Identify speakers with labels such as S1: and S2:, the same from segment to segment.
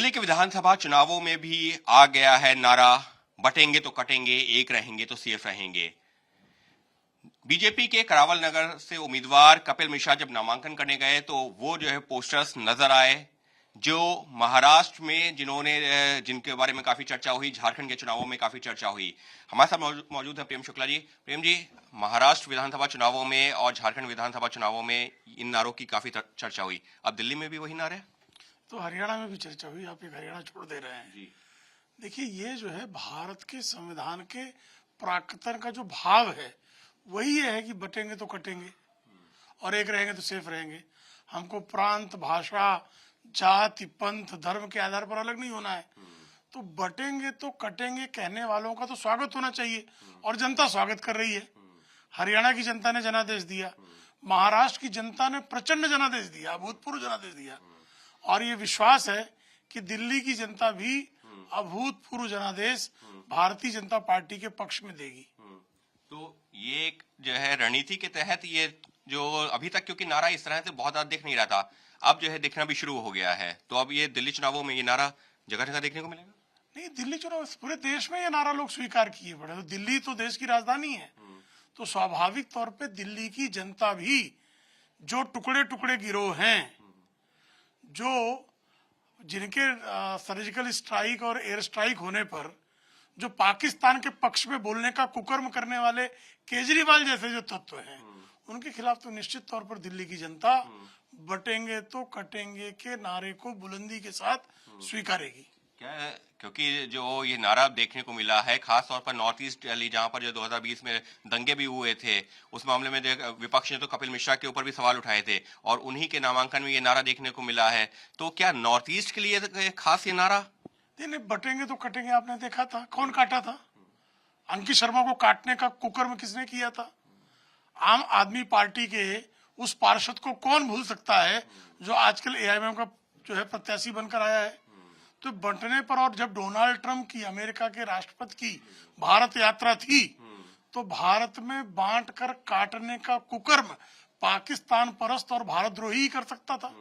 S1: दिल्ली के विधानसभा चुनावों में भी आ गया है नारा, बटेंगे तो कटेंगे, एक रहेंगे तो सेफ रहेंगे। बीजेपी के करावल नगर से उम्मीदवार कपिल मिश्रा जब नामांकन करने गए तो वो जो है पोस्टर्स नजर आए जो महाराष्ट्र में जिनके बारे में काफी चर्चा हुई, झारखंड के चुनावों में काफी चर्चा हुई। हमारे साथ मौजूद है प्रेम शुक्ला जी। प्रेम जी, महाराष्ट्र विधानसभा चुनावों में और झारखंड विधानसभा चुनावों में इन नारों की काफी चर्चा हुई, अब दिल्ली में भी वही नारे?
S2: तो हरियाणा में भी चर्चा हुई। आप एक हरियाणा छोड़ दे रहे हैं जी। देखिए, ये जो है भारत के संविधान के प्राक्तन का जो भाव है वही है कि बटेंगे तो कटेंगे और एक रहेंगे तो सेफ रहेंगे। हमको प्रांत, भाषा, जाति, पंथ, धर्म के आधार पर अलग नहीं होना है। तो बटेंगे तो कटेंगे कहने वालों का तो स्वागत होना चाहिए और जनता स्वागत कर रही है। हरियाणा की जनता ने जनादेश दिया, महाराष्ट्र की जनता ने प्रचंड जनादेश दिया, अभूतपूर्व जनादेश दिया और ये विश्वास है कि दिल्ली की जनता भी अभूतपूर्व जनादेश भारतीय जनता पार्टी के पक्ष में देगी।
S1: तो ये एक जो है रणनीति के तहत ये जो अभी तक क्योंकि नारा इस तरह से बहुत ज्यादा दिख नहीं रहा था, अब जो है दिखना भी शुरू हो गया है, तो अब ये दिल्ली चुनावों में ये नारा जगह जगह देखने को मिलेगा?
S2: नहीं, दिल्ली चुनाव पूरे देश में ये नारा लोग स्वीकार किए पड़े। तो दिल्ली तो देश की राजधानी है, तो स्वाभाविक तौर पे दिल्ली की जनता भी जो टुकड़े टुकड़े गिरोह हैं, जो जिनके सर्जिकल स्ट्राइक और एयर स्ट्राइक होने पर जो पाकिस्तान के पक्ष में बोलने का कुकर्म करने वाले केजरीवाल जैसे जो तत्व हैं, उनके खिलाफ तो निश्चित तौर पर दिल्ली की जनता बटेंगे तो कटेंगे के नारे को बुलंदी के साथ स्वीकारेगी।
S1: क्या, क्योंकि जो ये नारा देखने को मिला है खास तौर पर नॉर्थ ईस्ट दिल्ली, जहां पर जो 2020 में दंगे भी हुए थे, उस मामले में विपक्ष ने तो कपिल मिश्रा के ऊपर भी सवाल उठाए थे और उन्हीं के नामांकन में ये नारा देखने को मिला है। तो क्या नॉर्थ ईस्ट के लिए खास ये नारा?
S2: नहीं, बटेंगे तो कटेंगे आपने देखा था, कौन काटा था? अंकित शर्मा को काटने का कुकर्म किसने किया था? आम आदमी पार्टी के उस पार्षद को कौन भूल सकता है जो आजकल एआईएमआईएम का जो है प्रत्याशी बनकर आया है। तो बंटने पर, और जब डोनाल्ड ट्रंप की, अमेरिका के राष्ट्रपति की भारत यात्रा थी, तो भारत में बांट कर काटने का कुकर्म पाकिस्तान परस्त और भारत द्रोही ही कर सकता था।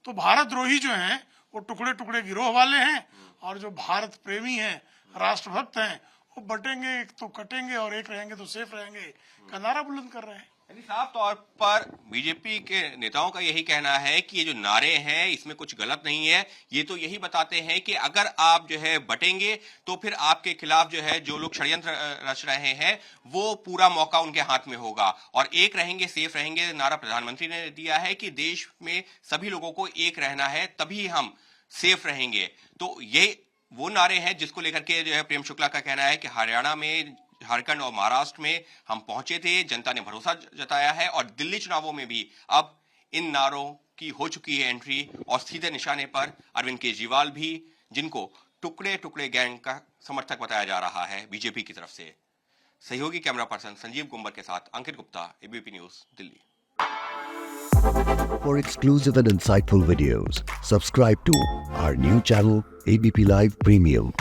S2: तो भारत द्रोही जो हैं वो टुकड़े टुकड़े गिरोह वाले हैं और जो भारत प्रेमी हैं, राष्ट्रभक्त हैं, वो बटेंगे तो कटेंगे और एक रहेंगे तो सेफ रहेंगे का नारा बुलंद कर रहे हैं।
S1: यानी साफ तौर पर बीजेपी के नेताओं का यही कहना है कि ये जो नारे हैं इसमें कुछ गलत नहीं है, ये तो यही बताते हैं कि अगर आप जो है बटेंगे तो फिर आपके खिलाफ जो है जो लोग षड्यंत्र रच रहे हैं वो पूरा मौका उनके हाथ में होगा। और एक रहेंगे सेफ रहेंगे नारा प्रधानमंत्री ने दिया है कि देश में सभी लोगों को एक रहना है, तभी हम सेफ रहेंगे। तो ये वो नारे हैं जिसको लेकर के जो है प्रेम शुक्ला का कहना है कि हरियाणा में, झारखंड और महाराष्ट्र में हम पहुंचे थे, जनता ने भरोसा जताया है और दिल्ली चुनावों में भी अब इन नारों की हो चुकी है एंट्री और सीधे निशाने पर अरविंद केजरीवाल भी, जिनको टुकड़े टुकड़े गैंग का समर्थक बताया जा रहा है बीजेपी की तरफ से। सहयोगी कैमरा पर्सन संजीव गुम्बर के साथ Ankit Gupta, ABP news, Delhi.
S3: For exclusive and insightful videos, subscribe to our new channel ABP Live Premium.